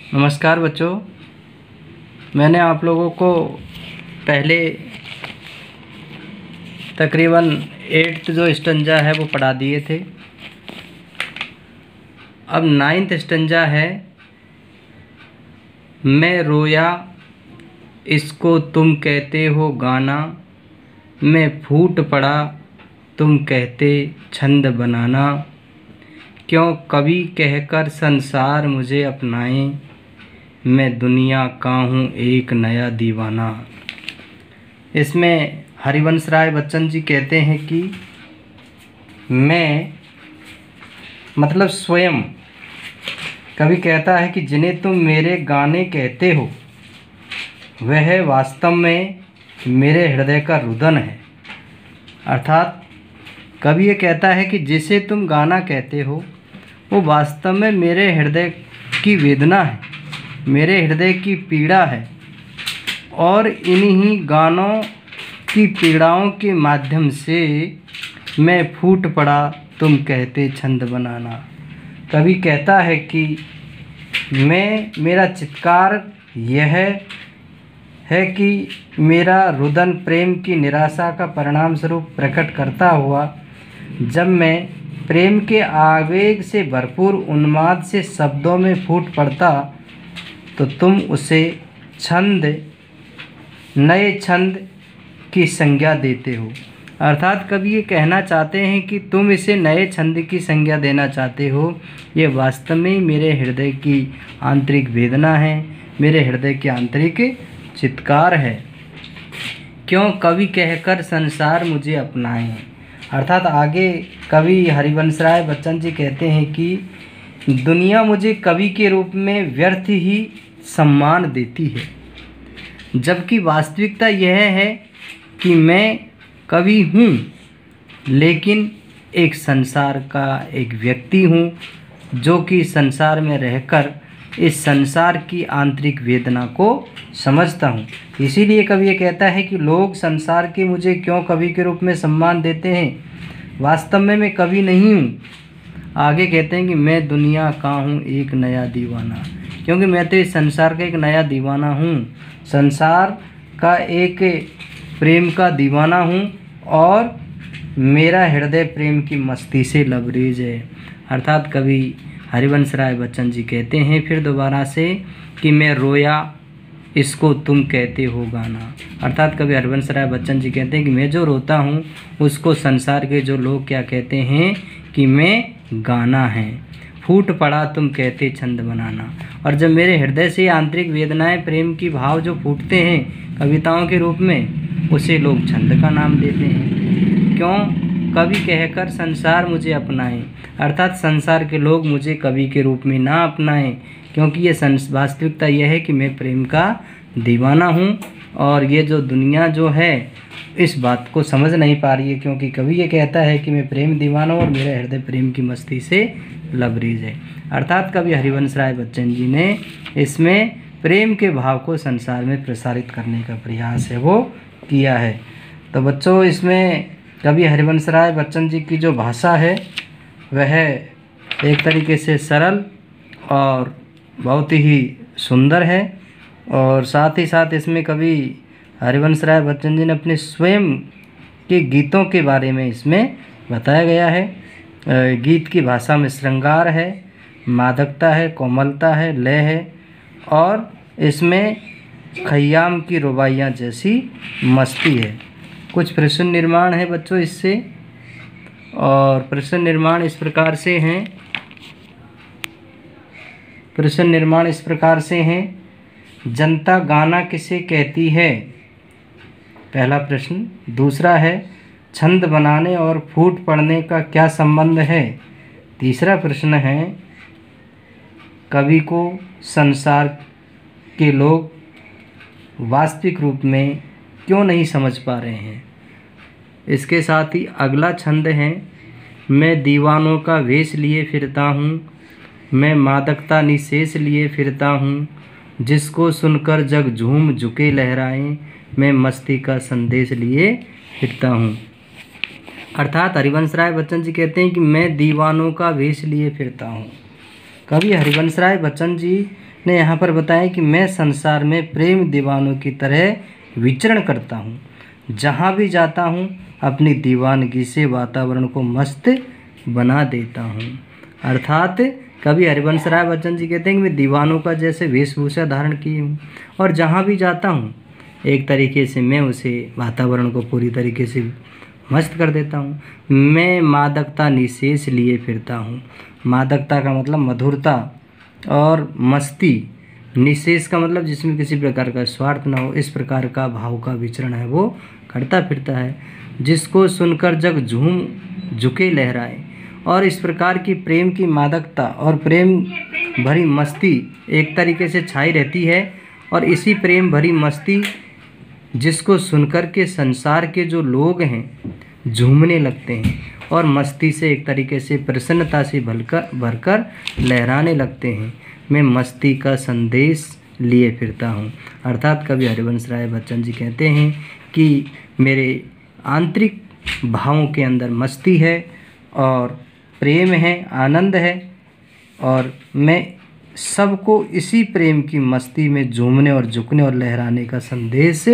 नमस्कार बच्चों, मैंने आप लोगों को पहले तकरीबन 8th जो स्टंजा है वो पढ़ा दिए थे। अब 9th स्टंजा है, मैं रोया इसको तुम कहते हो गाना, मैं फूट पड़ा तुम कहते छंद बनाना, क्यों कवि कहकर संसार मुझे अपनाए, मैं दुनिया का हूँ एक नया दीवाना। इसमें हरिवंश राय बच्चन जी कहते हैं कि मैं मतलब स्वयं, कवि कहता है कि जिन्हें तुम मेरे गाने कहते हो वह वास्तव में मेरे हृदय का रुदन है। अर्थात कवि ये कहता है कि जिसे तुम गाना कहते हो वो वास्तव में मेरे हृदय की वेदना है, मेरे हृदय की पीड़ा है, और इन्हीं गानों की पीड़ाओं के माध्यम से मैं फूट पड़ा तुम कहते छंद बनाना। कवि कहता है कि मेरा चित्कार यह है कि मेरा रुदन प्रेम की निराशा का परिणाम स्वरूप प्रकट करता हुआ जब मैं प्रेम के आवेग से भरपूर उन्माद से शब्दों में फूट पड़ता तो तुम उसे नए छंद की संज्ञा देते हो। अर्थात कवि ये कहना चाहते हैं कि तुम इसे नए छंद की संज्ञा देना चाहते हो। ये वास्तव में मेरे हृदय की आंतरिक वेदना है, मेरे हृदय की आंतरिक चित्कार है, क्यों कवि कहकर संसार मुझे अपनाए। अर्थात आगे कवि हरिवंश राय बच्चन जी कहते हैं कि दुनिया मुझे कवि के रूप में व्यर्थ ही सम्मान देती है, जबकि वास्तविकता यह है कि मैं कवि हूँ लेकिन एक संसार का एक व्यक्ति हूँ जो कि संसार में रहकर इस संसार की आंतरिक वेदना को समझता हूँ। इसीलिए कवि ये कहता है कि लोग संसार के मुझे क्यों कवि के रूप में सम्मान देते हैं, वास्तव में मैं कवि नहीं हूँ। आगे कहते हैं कि मैं दुनिया का हूँ एक नया दीवाना, क्योंकि मैं तो इस संसार का एक नया दीवाना हूँ, संसार का एक प्रेम का दीवाना हूँ और मेरा हृदय प्रेम की मस्ती से लबरेज है। अर्थात कवि हरिवंश राय बच्चन जी कहते हैं फिर दोबारा से कि मैं रोया इसको तुम कहते हो गाना। अर्थात कवि हरिवंश राय बच्चन जी कहते हैं कि मैं जो रोता हूँ उसको संसार के जो लोग क्या कहते हैं कि मैं गाना है, फूट पड़ा तुम कहते छंद बनाना। और जब मेरे हृदय से आंतरिक वेदनाएं प्रेम की भाव जो फूटते हैं कविताओं के रूप में, उसे लोग छंद का नाम देते हैं। क्यों कवि कहकर संसार मुझे अपनाएं, अर्थात संसार के लोग मुझे कवि के रूप में ना अपनाएं, क्योंकि ये वास्तविकता यह है कि मैं प्रेम का दीवाना हूँ और ये जो दुनिया जो है इस बात को समझ नहीं पा रही है, क्योंकि कवि ये कहता है कि मैं प्रेम दीवाना हूँ और मेरा हृदय प्रेम की मस्ती से लबरेज है। अर्थात कवि हरिवंश राय बच्चन जी ने इसमें प्रेम के भाव को संसार में प्रसारित करने का प्रयास है वो किया है। तो बच्चों, इसमें कवि हरिवंश राय बच्चन जी की जो भाषा है वह एक तरीके से सरल और बहुत ही सुंदर है, और साथ ही साथ इसमें कवि हरिवंश राय बच्चन जी ने अपने स्वयं के गीतों के बारे में इसमें बताया गया है। गीत की भाषा में श्रृंगार है, मादकता है, कोमलता है, लय है, और इसमें खयाम की रुबाइयाँ जैसी मस्ती है। कुछ प्रश्न निर्माण है बच्चों इससे, और प्रश्न निर्माण इस प्रकार से हैं। प्रश्न निर्माण इस प्रकार से हैं। जनता गाना किसे कहती है, पहला प्रश्न। दूसरा है छंद बनाने और फूट पड़ने का क्या संबंध है। तीसरा प्रश्न है कवि को संसार के लोग वास्तविक रूप में क्यों नहीं समझ पा रहे हैं। इसके साथ ही अगला छंद है मैं दीवानों का वेश लिए फिरता हूँ, मैं मादकता निशेष लिए फिरता हूँ, जिसको सुनकर जग झूम झुके लहराएं, मैं मस्ती का संदेश लिए फिरता हूँ। अर्थात हरिवंश राय बच्चन जी कहते हैं कि मैं दीवानों का वेश लिए फिरता हूँ। कवि हरिवंश राय बच्चन जी ने यहाँ पर बताया कि मैं संसार में प्रेम दीवानों की तरह विचरण करता हूँ, जहाँ भी जाता हूँ अपनी दीवानगी से वातावरण को मस्त बना देता हूँ। अर्थात कवि हरिवंश राय बच्चन जी कहते हैं कि मैं दीवानों का जैसे वेशभूषा धारण किए हूँ और जहाँ भी जाता हूँ एक तरीके से मैं उसे वातावरण को पूरी तरीके से मस्त कर देता हूँ। मैं मादकता निशेष लिए फिरता हूँ। मादकता का मतलब मधुरता और मस्ती, निशेष का मतलब जिसमें किसी प्रकार का स्वार्थ ना हो, इस प्रकार का भाव का विचरण है वो करता फिरता है। जिसको सुनकर जग झूम झुके लहराए। और इस प्रकार की प्रेम की मादकता और प्रेम भरी मस्ती एक तरीके से छाई रहती है और इसी प्रेम भरी मस्ती जिसको सुनकर के संसार के जो लोग हैं झूमने लगते हैं और मस्ती से एक तरीके से प्रसन्नता से भरकर लहराने लगते हैं। मैं मस्ती का संदेश लिए फिरता हूँ। अर्थात कवि हरिवंश राय बच्चन जी कहते हैं कि मेरे आंतरिक भावों के अंदर मस्ती है और प्रेम है, आनंद है और मैं सबको इसी प्रेम की मस्ती में झूमने और झुकने और लहराने का संदेश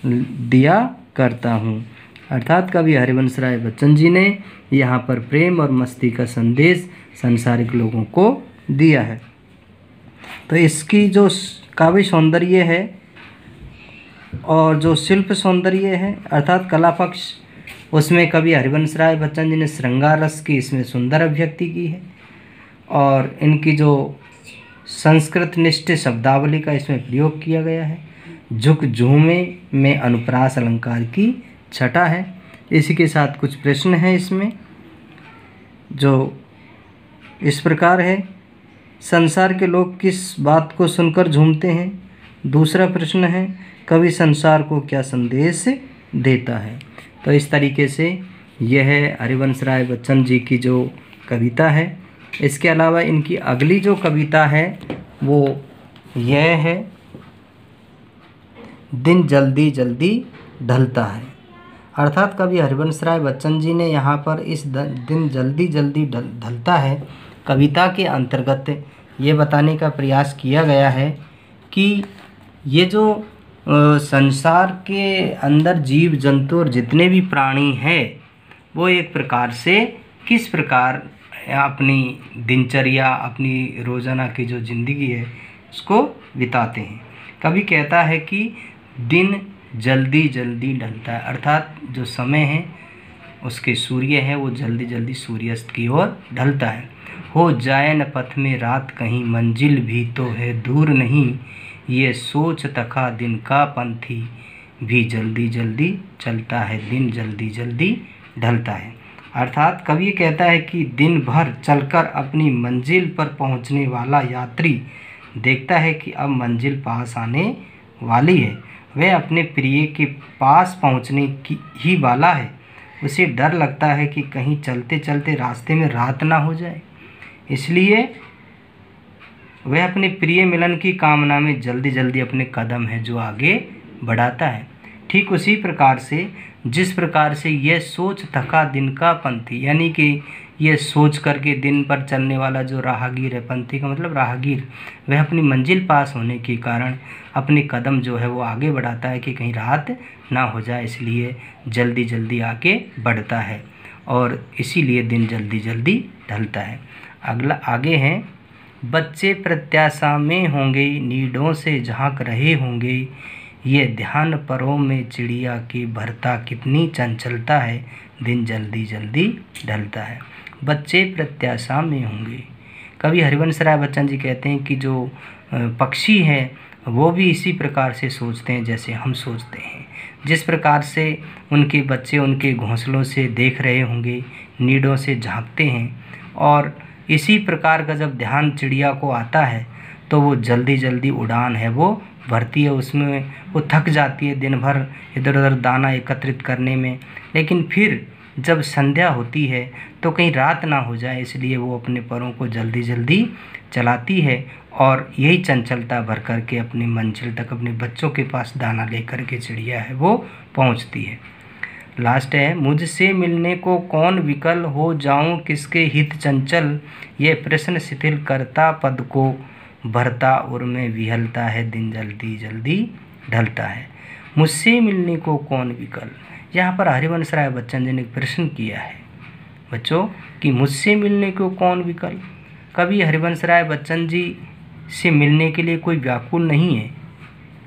दिया करता हूँ। अर्थात कवि हरिवंश राय बच्चन जी ने यहाँ पर प्रेम और मस्ती का संदेश सांसारिक लोगों को दिया है। तो इसकी जो काव्य सौंदर्य है और जो शिल्प सौंदर्य है अर्थात कला पक्ष, उसमें कवि हरिवंश राय बच्चन जी ने श्रृंगार रस की इसमें सुंदर अभिव्यक्ति की है और इनकी जो संस्कृत निष्ठ शब्दावली का इसमें प्रयोग किया गया है। झुक झूमे में अनुप्रास अलंकार की छटा है। इसी के साथ कुछ प्रश्न हैं इसमें जो इस प्रकार है। संसार के लोग किस बात को सुनकर झूमते हैं? दूसरा प्रश्न है कवि संसार को क्या संदेश देता है? तो इस तरीके से यह है हरिवंश राय बच्चन जी की जो कविता है। इसके अलावा इनकी अगली जो कविता है वो यह है दिन जल्दी जल्दी ढलता है। अर्थात कवि हरिवंश राय बच्चन जी ने यहाँ पर इस दिन जल्दी जल्दी ढलता है कविता के अंतर्गत ये बताने का प्रयास किया गया है कि ये जो संसार के अंदर जीव जंतु और जितने भी प्राणी हैं वो एक प्रकार से किस प्रकार अपनी दिनचर्या, अपनी रोज़ाना की जो ज़िंदगी है उसको बिताते हैं। कवि कहता है कि दिन जल्दी जल्दी ढलता है। अर्थात जो समय है उसके सूर्य है वो जल्दी जल्दी सूर्यास्त की ओर ढलता है। हो जाए न पथ में रात कहीं, मंजिल भी तो है दूर नहीं, ये सोच तका दिन का पंथी भी जल्दी जल्दी चलता है, दिन जल्दी जल्दी ढलता है। अर्थात कवि कहता है कि दिन भर चलकर अपनी मंजिल पर पहुंचने वाला यात्री देखता है कि अब मंजिल पास आने वाली है, वह अपने प्रिय के पास पहुंचने की ही वाला है। उसे डर लगता है कि कहीं चलते चलते रास्ते में रात ना हो जाए, इसलिए वह अपने प्रिय मिलन की कामना में जल्दी जल्दी अपने कदम है जो आगे बढ़ाता है। ठीक उसी प्रकार से जिस प्रकार से यह सोच थका दिन का पंथी, यानी कि यह सोच करके दिन पर चलने वाला जो राहगीर है, पंथी का मतलब राहगीर, वह अपनी मंजिल पास होने के कारण अपने कदम जो है वो आगे बढ़ाता है कि कहीं रात ना हो जाए, इसलिए जल्दी जल्दी आगे बढ़ता है और इसीलिए दिन जल्दी जल्दी ढलता है। अगला आगे हैं, बच्चे प्रत्याशा में होंगे, नीडों से झांक रहे होंगे, ये ध्यान परों में चिड़िया की भरता कितनी चंचलता है, दिन जल्दी जल्दी ढलता है। बच्चे प्रत्याशा में होंगे। कवि हरिवंश राय बच्चन जी कहते हैं कि जो पक्षी हैं वो भी इसी प्रकार से सोचते हैं जैसे हम सोचते हैं। जिस प्रकार से उनके बच्चे उनके घोंसलों से देख रहे होंगे, नीडों से झांकते हैं, और इसी प्रकार का जब ध्यान चिड़िया को आता है तो वो जल्दी जल्दी उड़ान है वो भरती है। उसमें वो थक जाती है दिन भर इधर उधर दाना एकत्रित करने में, लेकिन फिर जब संध्या होती है तो कहीं रात ना हो जाए, इसलिए वो अपने परों को जल्दी जल्दी चलाती है और यही चंचलता भर कर के अपनी मंजिल तक अपने बच्चों के पास दाना लेकर के चिड़िया है वो पहुंचती है। लास्ट है, मुझसे मिलने को कौन विकल, हो जाऊं किसके हित चंचल, ये प्रश्न शिथिल करता पद को, भरता उर में विहलता है, दिन जल्दी जल्दी ढलता है। मुझसे मिलने को कौन विकल। यहाँ पर हरिवंश राय बच्चन जी ने एक प्रश्न किया है बच्चों कि मुझसे मिलने को कौन विकल। कवि हरिवंश राय बच्चन जी से मिलने के लिए कोई व्याकुल नहीं है,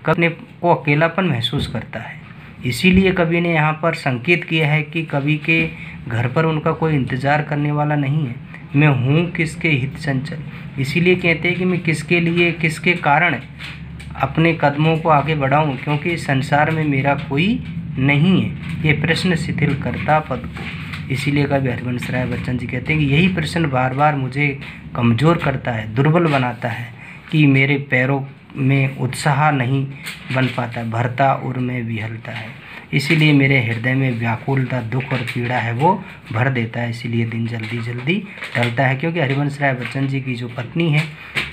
कवि को अकेलापन महसूस करता है। इसीलिए कवि ने यहाँ पर संकेत किया है कि कवि के घर पर उनका कोई इंतज़ार करने वाला नहीं है। मैं हूँ किसके हित चंचल, इसीलिए कहते हैं कि मैं किसके लिए, किसके कारण अपने कदमों को आगे बढ़ाऊँ, क्योंकि संसार में मेरा कोई नहीं है। ये प्रश्न शिथिल करता पद को। इसीलिए कवि हरिवंश राय बच्चन जी कहते हैं कि यही प्रश्न बार बार मुझे कमज़ोर करता है, दुर्बल बनाता है, कि मेरे पैरों में उत्साह नहीं बन पाता, भरता उर में विहलता है। इसीलिए मेरे हृदय में व्याकुलता, दुख और पीड़ा है वो भर देता है, इसीलिए दिन जल्दी जल्दी ढलता है। क्योंकि हरिवंश राय बच्चन जी की जो पत्नी है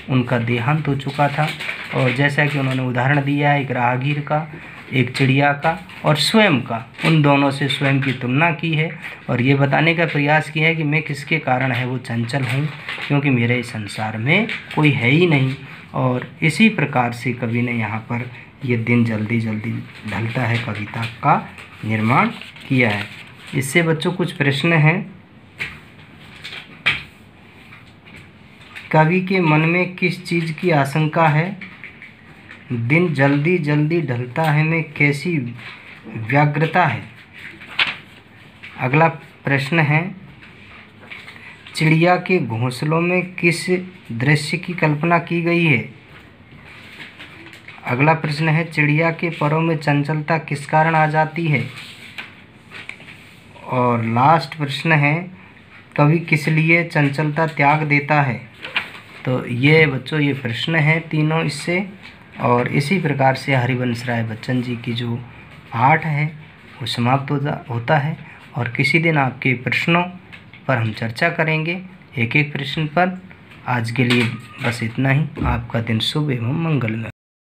उनका देहांत हो चुका था, और जैसा कि उन्होंने उदाहरण दिया है एक राहगीर का, एक चिड़िया का और स्वयं का, उन दोनों से स्वयं की तुलना की है और ये बताने का प्रयास किया है कि मैं किसके कारण है वो चंचल हूँ, क्योंकि मेरे संसार में कोई है ही नहीं। और इसी प्रकार से कवि ने यहाँ पर ये दिन जल्दी जल्दी ढलता है कविता का निर्माण किया है। इससे बच्चों कुछ प्रश्न हैं। कवि के मन में किस चीज़ की आशंका है। दिन जल्दी जल्दी ढलता है में कैसी व्यग्रता है। अगला प्रश्न है, चिड़िया के घोंसलों में किस दृश्य की कल्पना की गई है। अगला प्रश्न है, चिड़िया के परों में चंचलता किस कारण आ जाती है। और लास्ट प्रश्न है, कवि किस लिए चंचलता त्याग देता है। तो ये बच्चों ये प्रश्न हैं तीनों इससे, और इसी प्रकार से हरिवंश राय बच्चन जी की जो पाठ है वो समाप्त होता है। और किसी दिन आपके प्रश्नों पर हम चर्चा करेंगे, एक एक प्रश्न पर। आज के लिए बस इतना ही। आपका दिन शुभ एवं मंगलमय।